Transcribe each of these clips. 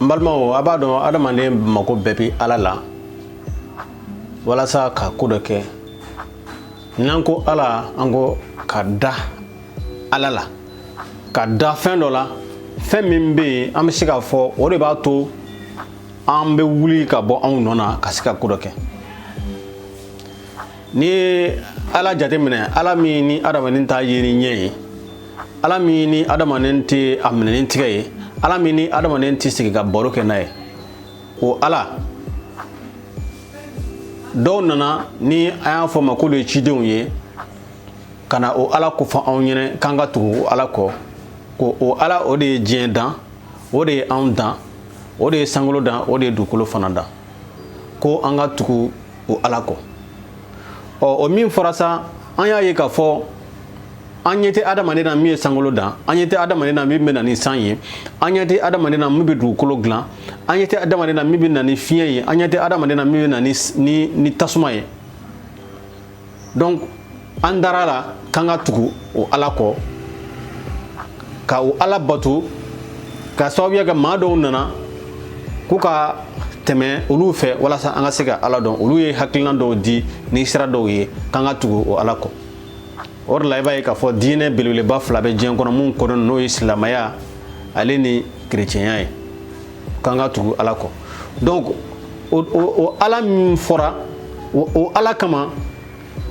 Mbalma abado adamane mako bepi alala wala sa ka kudoke nanko ala ango kada alala kada fendola femimbe amsika fo o de ba to ambe wuli ka bo an nona kasika kudoke ni ala jate mine ala mi ni adamanin ta yiri nye ala mi ni adamanin ti amnin tige ala mi ni adamanin ti siga boro ke nay o ala do nana ni aya fo makolo chidenw ye kana o ala ko fa an yene kanga tu ala ko o ala o de jien dan o de an dan o de sangolo dan o de dukolo fana dan ko anga tuku o ala ko o min forasa an ya ye ka fo an yete adamane na mi sangolo dan an yete adamane na mi be na ni sanye an yete adamane na mi be dukolo glan an yete adamane na mi be na ni fiye ye an yete adamane na mi be na ni tasuma ye donc an darala kanga tuku o ala ko ka o ala batu ka sawiya ga mado nana ku ka teme olu fe wala sa anga sega ala don olu ye hakilna do di ni sira do ye kanga tugu o ala ko or la iba ka fo dine belule ba fla be jen kono mun kono no islamaya ale ni chrétien ye kanga tugu ala ko donc o ala min fora o ala kama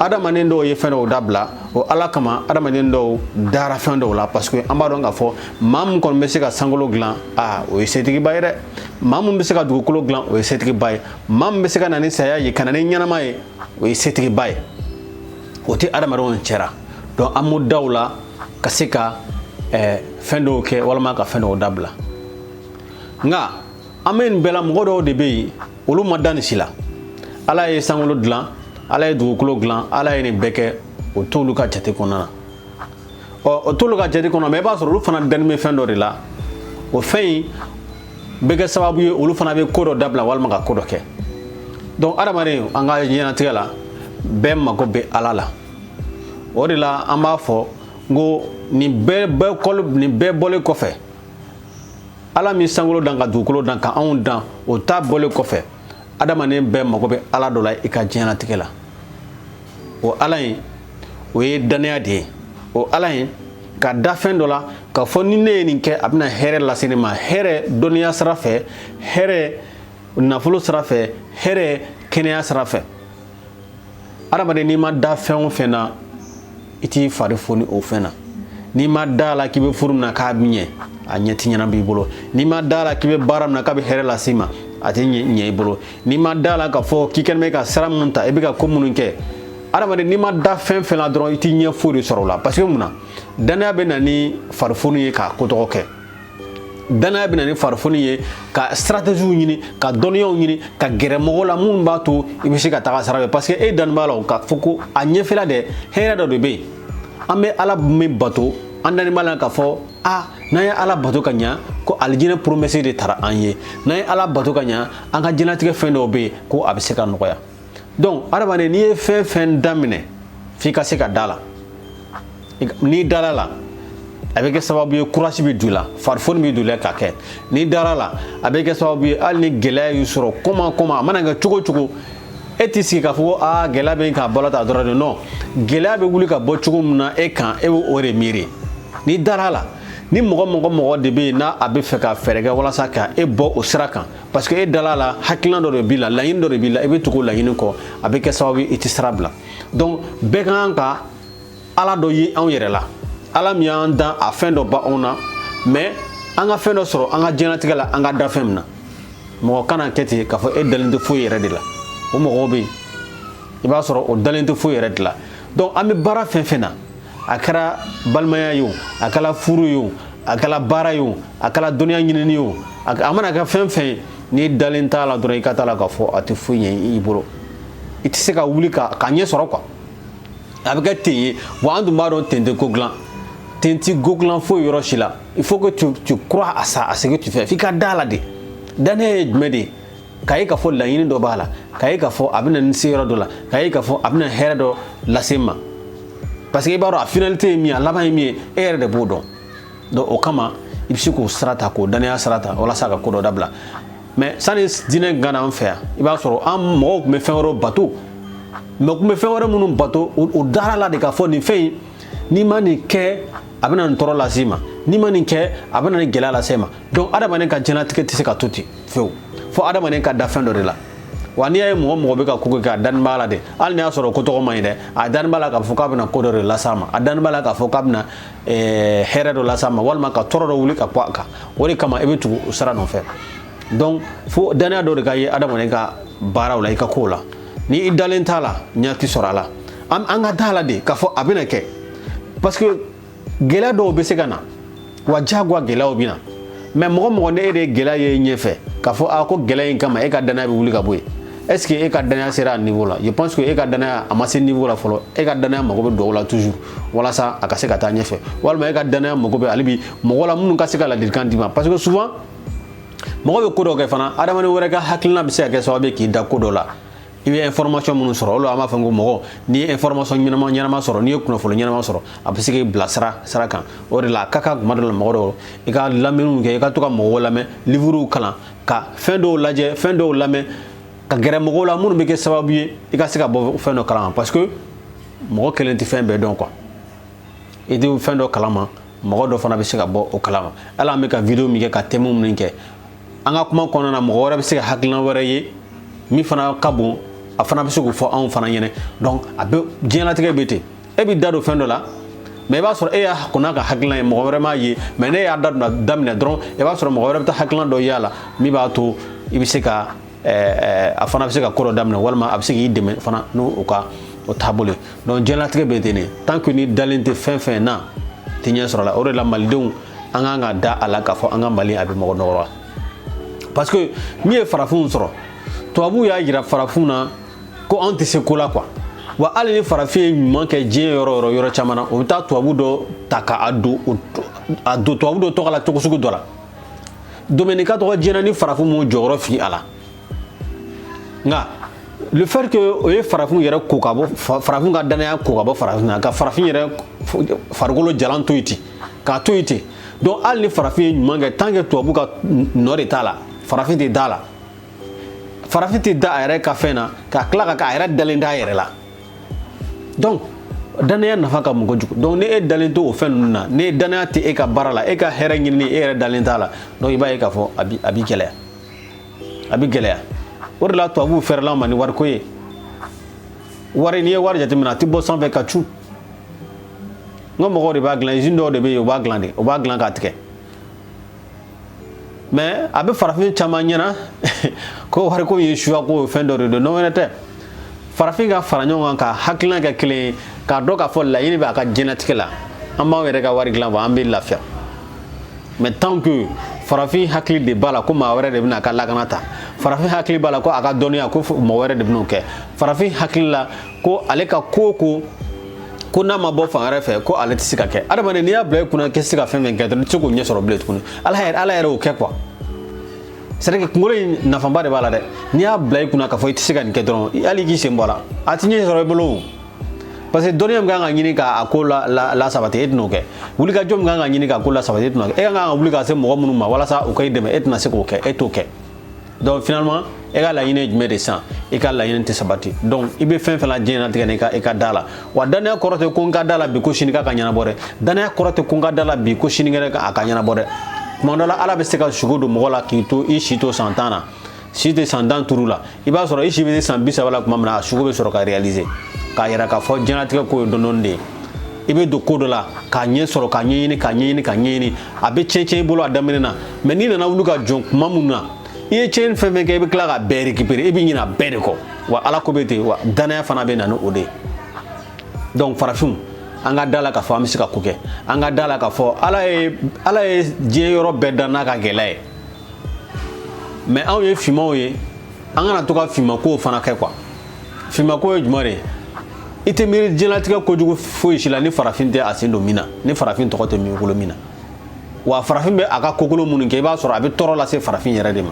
adamanen do ye fendo dabla o ala kama adamanen do dara fendo la parce que ambado nga fo mam kon be se ka sangolo glan o setigi bayre mam be se ka dugukolo glan o setigi bay mam be se ka nani saya ye kanane nyanama ye o setigi bay o ti adamaro nchera donc amu dawla kasika fendo ke wala ma ka fendo dabla nga amen bela modo de be olu madani sila ala ye sangolo glan ala ye dugukolo glan ala ye ni beke o tolu ka jate kɔnɔna o tolu ka jate kɔnɔ mais b'a sɔrɔ olu fana dɛnni bɛ fɛn dɔ de la o fɛn bɛ kɛ sababu ye olu fana bɛ ko dɔ dabila walima ka ko dɔ kɛ donc adamaden an ka diɲɛlatigɛ la bɛɛ mago bɛ ala la o de la an b'a fɔ ngo nin bɛɛ bɔlen kɔfɛ ala min sankolo dan ka dugukolo dan ka anw dan o ta bɔlen kɔfɛ adamaden bɛɛ mago bɛ ala dɔ la i ka diɲɛlatigɛ la o ala in o ye danaya de ye o ala in ka da fɛn dɔ la ka fɔ ni ne ye nin kɛ a bɛna hɛrɛ lase ne ma hɛrɛ dɔnniya sira fɛ hɛrɛ nafolo sira fɛ hɛrɛ kɛnɛya sira fɛ adamaden n'i ma da fɛn o fɛn na i t'i fari foni o fɛn na n'i ma da la k'i bɛ furu min na k'a bɛ ɲɛ a ɲɛ ti ɲɛna b'i bolo n'i ma da la k'i bɛ baara min na k'a bɛ hɛrɛ lase ma a tɛ ɲɛ i bolo n'i ma da la ka fɔ k'i kɛlen bɛ ka sira minnu ta i bɛ ka ko minnu kɛ adamaden n'i ma da fɛn fɛn la dɔrɔn i t'i ɲɛ foyi de sɔrɔ o la parce que mun na danaya bɛ na ni farifoni ye k'a ko tɔgɔ kɛ danaya bɛ na ni farifoni ye ka stratégies ɲini ka dɔnniyaw ɲini ka gɛrɛ mɔgɔw la minnu b'a to i bɛ se ka taga sira fɛ parce que e dani b'a la k'a fɔ ko a ɲɛfɛla dɛ hɛrɛ dɔ de bɛ yen an bɛ ala min bato an dani b'a la k'a fɔ n'an ye ala bato ka ɲa ko alijinɛ promesse de taara an ye n'an ye ala bato ka ɲa an ka diɲɛlatigɛ fɛn dɔw bɛ yen ko a bɛ se ka nɔgɔya donc adamaden n'i ye fɛn fɛn daminɛ f'i ka se ka da la n'i dala la a bɛ kɛ sababu ye courage bɛ don i la farifoni bɛ don i la k'a kɛ n'i dara la a bɛ kɛ sababu ye hali ni gɛlɛya y'i sɔrɔ kɔma a mana kɛ cogo o cogo e t'i sigi k'a fɔ ko gɛlɛya bɛ k'a bɔla ta dɔrɔn de non gɛlɛya bɛ wuli ka bɔ cogo min na e kan e b'o de miiri n'i dara la ni mɔgɔ de bɛ yen n'a a bɛ fɛ ka fɛɛrɛ kɛ walasa ka e bɔ o sira kan parce que e dala la hakilina dɔ de b'i la laɲini dɔ de b'i la i bɛ tugu o laɲini kɔ a bɛ kɛ sababu ye i tɛ sira bila donc bɛɛ ka kan ka ala dɔ ye anw yɛrɛ la ala min y'an dan a fɛn dɔ ba anw na mais an ka fɛn dɔ sɔrɔ an ka diɲɛlatigɛ la an ka da fɛn min na mɔgɔ kana kɛ ten k'a fɔ e dalen tɛ foyi yɛrɛ de la o mɔgɔw bɛ yen i b'a sɔrɔ o dalen tɛ foyi yɛrɛ de la donc an bɛ baara fɛn fɛn na a kɛra balimaya ye o a kɛra furu ye o a kɛra baara ye o a kɛra dɔnniya ɲinini ye o a mana kɛ fɛn fɛn ye n'i dalen t'a la dɔrɔn i ka taa la k'a fɔ a tɛ foyi ɲɛ i bolo i tɛ se ka wuli ka ɲɛ sɔrɔ quoi a bɛ kɛ ten ye wa an dun b'a dɔn ten tɛ ko dilan ten tɛ ko dilan foyi yɔrɔ si la il faut que tu crois à ça à ce que tu fais f'i ka da la de danaya ye jumɛn de ye k'a ye k'a fɔ laɲini dɔ b'a la k'a ye k'a fɔ a bɛ na ni se yɔrɔ dɔ la k'a ye k'a fɔ a bɛ na hɛrɛ dɔ lase ma parce que i b'a dɔn a finalité ye min ye a laban ye min ye e yɛrɛ de b'o dɔn donc o kama i bɛ se k'o sira ta k'o danaya sira ta walasa ka ko dɔ dabila mais sani diinɛ gana an fɛ yan i b'a sɔrɔ an mɔgɔw tun bɛ fɛn wɛrɛw bato mais tun bɛ fɛn wɛrɛ minnu bato o dara la de k'a fɔ nin fɛn in n'i ma nin kɛ a bɛ na nin tɔɔrɔ lase i ma n'i ma nin kɛ a bɛ na nin gɛlɛya lase i ma donc adamaden ka diɲɛlatigɛ tɛ se ka to ten fewu fo adamaden ka da fɛn dɔ de la wa n'i y'a ye mɔgɔ bɛ ka ko kɛ a dani b'a la de hali n'i y'a sɔrɔ ko tɔgɔ man ɲi dɛ a dani b'a la k'a fɔ k'a bɛna ko dɔ de las'a ma a dani b'a la k'a fɔ k'a bɛna hɛrɛ dɔ las'a ma walima ka tɔɔrɔ dɔ wuli ka bɔ a kan o de kama i bɛ tugu o sira nɔfɛ donc fo danaya dɔ de ka ye adamaden ka baaraw la i ka kow la ni i dalen t'a la ɲɛ tɛ sɔrɔ a la an ka da la de k'a fɔ a bɛna kɛ parce que gɛlɛya dɔw bɛ se ka na wa diyagoya gɛlɛyaw bɛ na mais mɔgɔ ni e de ye gɛlɛya ye ɲɛfɛ k'a fɔ ko gɛlɛya in kama e ka danaya bɛ wuli ka bɔ yen est ce que e ka danaya sera a niveau la je pense que e ka danaya a ma se niveau la fɔlɔ e ka danaya mago bɛ dugawu la toujours walasa a ka se ka taa ɲɛfɛ walima e ka danaya mago bɛ hali bi mɔgɔ la minnu ka se ka ladilikan d'i ma parce que souvent mɔgɔ bɛ ko dɔ kɛ fana adamaden wɛrɛ ka hakilina bɛ se ka kɛ sababu ye k'i da ko dɔ la i bɛ information minnu sɔrɔ olu an b'a fɔ ko mɔgɔ n'i ye information ɲɛnama sɔrɔ n'i ye kunnafoni ɲɛnama sɔrɔ a bɛ se k'i bila sira kan o de la a ka kan tuma dɔ la mɔgɔ dɔw i ka lamɛnniw kɛ i ka to ka mɔgɔw lamɛn livrew kalan ka fɛn dɔw lajɛ fɛn dɔw lamɛn ka gɛrɛ mɔgɔw la minnu bɛ kɛ sababu ye i ka se ka bɔ fɛn dɔ kalama parce que mɔgɔ kelen tɛ fɛn bɛɛ dɔn quoi i tɛ fɛn dɔ kalama mɔgɔ dɔ fana bɛ se ka bɔ o kalama hali an bɛ ka video min kɛ ka thème minnu kɛ an ka kuma kɔnɔna na mɔgɔ wɛrɛ bɛ se ka hakilina wɛrɛ ye min fana ka bon a fana bɛ se k'o fɔ anw fana ɲɛna donc a bɛ diɲɛlatigɛ bɛ ten e bɛ da don fɛn dɔ la mais i b'a sɔrɔ e y'a kɔnɔ ka hakilina ye mɔgɔ wɛrɛ m'a ye mais ne y'a daminɛ dɔrɔn i b'a sɔrɔ mɔgɔ wɛrɛ bɛ taa hakilina dɔ ye a la min b'a to i bɛ se ka a fana bɛ se ka ko dɔ daminɛ walima a bɛ se k'i dɛmɛ fana n'o ka o taabolo ye donc diɲɛlatigɛ bɛ ten de tant que ni dalen tɛ fɛn fɛn na tɛ ɲɛ sɔrɔ a la o de la malidenw an kan ka da a la k'a fɔ an ka mali a bɛ mɔgɔ nɔgɔ parce que min ye farafinw sɔrɔ tubabuw y'a yira farafinw na ko anw tɛ se ko la quoi wa hali ni farafin ye ɲuman kɛ diɲɛ yɔrɔ caman na o bɛ taa tubabu dɔ ta k'a don tubabu dɔ tɔgɔ la cogo sugu dɔ la dominika tɔgɔ diɲɛ ni farafin m'o jɔyɔrɔ fi a la nka le fait que o ye farafin yɛrɛ ko ka bɔ farafin ka danaya ko ka bɔ farafin na ka farafin yɛrɛ farikolo jalan to yen ten k'a to yen ten donc hali ni farafin ye ɲuman kɛ tant que tubabu ka nɔ de t'a la farafin tɛ da la farafin tɛ da a yɛrɛ ka fɛn na ka tila ka a yɛrɛ dalen t'a yɛrɛ la donc danaya nafa ka bon kojugu donc ni e dalen to o fɛn ninnu na ni danaya tɛ e ka baara la e ka hɛrɛ ɲinini e yɛrɛ dalen t'a la donc i b'a ye k'a fɔ a bɛ gɛlɛya o de la tubabuw fɛrɛla ma ni wariko ye wari n'i ye wari jateminɛ a tɛ bɔ sanfɛ ka cu n ka mɔgɔw de b'a dilan usine dɔw de bɛ yen o b'a dilan k'a tigɛ mais a bɛ farafin caman ɲɛna ko wariko ye suya ko fɛn dɔ de don non wɛrɛ tɛ farafin ka fara ɲɔgɔn kan ka hakilina kɛ kelen ye k'a dɔn k'a fɔ laɲini bɛ a ka diɲɛlatigɛ la an b'anw yɛrɛ ka wari dilan an bɛ lafiya mais tant que farafin hakili de b'a la ko maa wɛrɛ de bɛna a ka lakana ta farafin hakili b'a la ko a ka dɔnniya ko mɔgɔ wɛrɛ de bɛn'o kɛ farafin hakili la ko ale ka ko ko n'a ma bɔ fan wɛrɛ fɛ ko ale tɛ se ka kɛ adamaden n'i y'a bila i kunna k'i tɛ se ka fɛn fɛn kɛ dɔrɔn i tɛ se k'o ɲɛ sɔrɔ bilen tuguni ala yɛrɛ y'o kɛ quoi c'est à dire que kunkolo in nafaba de b'a la dɛ n'i y'a bila i kunna k'a fɔ i tɛ se ka nin kɛ dɔrɔn hali k'i sen bɔ a la a tɛ ɲɛ sɔrɔ i bolo parce que dɔnniya min kan ka ɲini k'a ko la sabati e tɛn'o kɛ wulikajɔ min kan ka ɲini k'a ko la sabati e tɛn'o kɛ e kan ka wuli ka se mɔgɔ minnu ma walasa u ka i dɛmɛ e tɛna se k'o kɛ e t'o kɛ donc finalement e ka laɲini ye jumɛn de san i ka laɲini tɛ sabati donc i bɛ fɛn fɛn la diɲɛlatigɛ la i ka da la wa danaya kɔrɔ tɛ ko n ka da la bi ko sini k'a ka ɲɛnabɔ dɛ danaya kɔrɔ tɛ ko n ka da la bi ko sini kɛnɛ a ka ɲɛnabɔ dɛ tuma dɔ la ala bɛ se ka sogo don mɔgɔ la k'i to i si to san 10 na si tɛ san 15 la i b'a sɔrɔ i si bɛ san 30 la tuma min na a sogo bɛ sɔrɔ ka réaliser k'a yira k'a fɔ diɲɛlatigɛ ko ye dɔɔni de ye i bɛ don ko dɔ la k'a ɲɛ sɔrɔ k'a ɲɛɲini a bɛ tiɲɛ i bolo a daminɛ na mais n'i nana wuli ka jɔ kuma mun na i ye tiɲɛni fɛn fɛn kɛ i bɛ tila ka bɛɛ récupérer i bɛ ɲinɛ a bɛɛ de kɔ wa ala ko bɛ ten wa danaya fana bɛ na ni o de ye donc farafinw an ka da la k'a fɔ an bɛ se ka ko kɛ an ka da la k'a fɔ ala ye diɲɛ yɔrɔ bɛɛ da n'a ka gɛlɛya ye mais anw ye finmanw ye an kana to ka finmankow fana kɛ quoi finmanko ye jumɛn de ye i tɛ miiri diɲɛlatigɛ kojugu foyi si la ni farafin tɛ a sen don min na ni farafin tɔgɔ tɛ min bolo min na wa farafin bɛ a ka kokolo minnu kɛ i b'a sɔrɔ a bɛ tɔɔrɔ lase farafin yɛrɛ de ma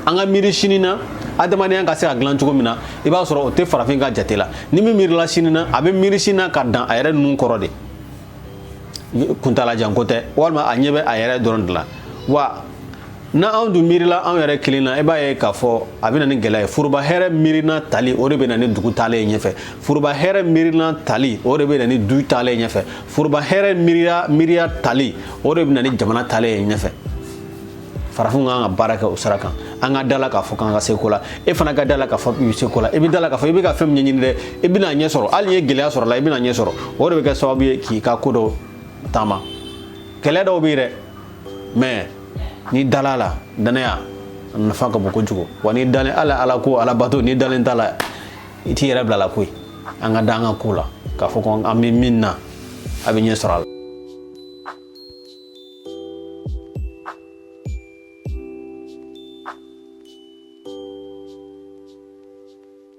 an ka miiri sini na adamadenya ka se ka dilan cogo min na i b'a sɔrɔ o tɛ farafin ka jate la ni min miirila sini na a bɛ miiri sini na ka dan a yɛrɛ ninnu kɔrɔ de kuntala janko tɛ walima a ɲɛ bɛ a yɛrɛ dɔrɔn de la wa na anw dun miirila anw yɛrɛ kelen na i b'a ye k'a fɔ a bɛ na ni gɛlɛya ye foroba hɛrɛ miirina tali o de bɛ na ni dugu taalen ɲɛfɛ foroba hɛrɛ miirina tali o de bɛ na ni du taalen ɲɛfɛ foroba hɛrɛ miiriya tali o de bɛ na ni jamana taalen ɲɛfɛ farafinw kan ka baara kɛ o sira kan an ka dala k'a fɔ k'an ka se ko la e fana ka dala k'a fɔ k'i se ko la i bɛ dala k'a fɔ i bɛ ka fɛn min ɲɛɲini dɛ i bɛna ɲɛ sɔrɔ hali n'i ye gɛlɛya sɔrɔ a la i bɛna ɲɛ sɔrɔ o de bɛ kɛ sababu ye k'i ka ko dɔ taama kɛlɛ dɔw bɛ yen dɛ mais n'i dala la danaya a nafa ka bon kojugu wa n'i dalen ala ko ala bato n'i dalen t'a la i t'i yɛrɛ bila la koyi an ka da an ka ko la k'a fɔ ko an bɛ min na a bɛ ɲɛ sɔrɔ a la